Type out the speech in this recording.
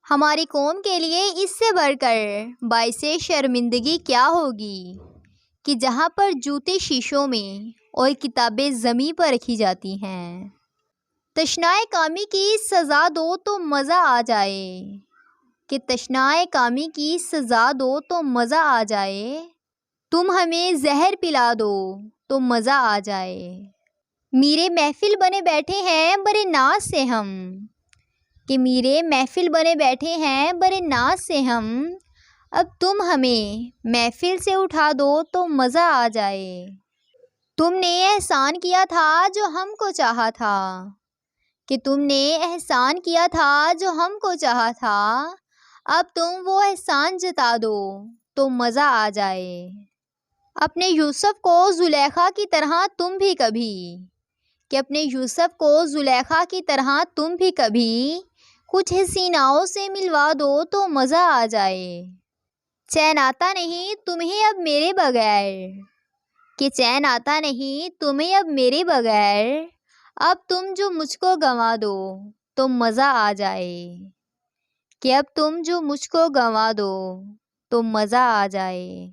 ہماری قوم کے لیے اس سے بڑھ کر باعث شرمندگی کیا ہوگی کہ جہاں پر جوتے شیشوں میں اور کتابیں زمین پر رکھی جاتی ہیں۔ تشنائے کامی کی سزا دو تو مزہ آ جائے، کہ تشنائے کامی کی سزا دو تو مزہ آ جائے، تم ہمیں زہر پلا دو تو مزہ آ جائے۔ میرے محفل بنے بیٹھے ہیں بڑے ناز سے ہم، کہ میرے محفل بنے بیٹھے ہیں بڑے ناز سے ہم، اب تم ہمیں محفل سے اٹھا دو تو مزہ آ جائے۔ تم نے احسان کیا تھا جو ہم کو چاہا تھا، کہ تم نے احسان کیا تھا جو ہم کو چاہا تھا، اب تم وہ احسان جتا دو تو مزہ آ جائے۔ اپنے یوسف کو زلیخا کی طرح تم بھی کبھی، کہ اپنے یوسف کو زلیخا کی طرح تم بھی کبھی کچھ حسیناؤں سے ملوا دو تو مزہ آ جائے۔ چین آتا نہیں تمہیں اب میرے بغیر، کہ چین آتا نہیں تمہیں اب میرے بغیر، اب تم جو مجھ کو گنوا دو تو مزہ آ جائے، کہ اب تم جو مجھ کو گنوا دو تو مزہ آ جائے۔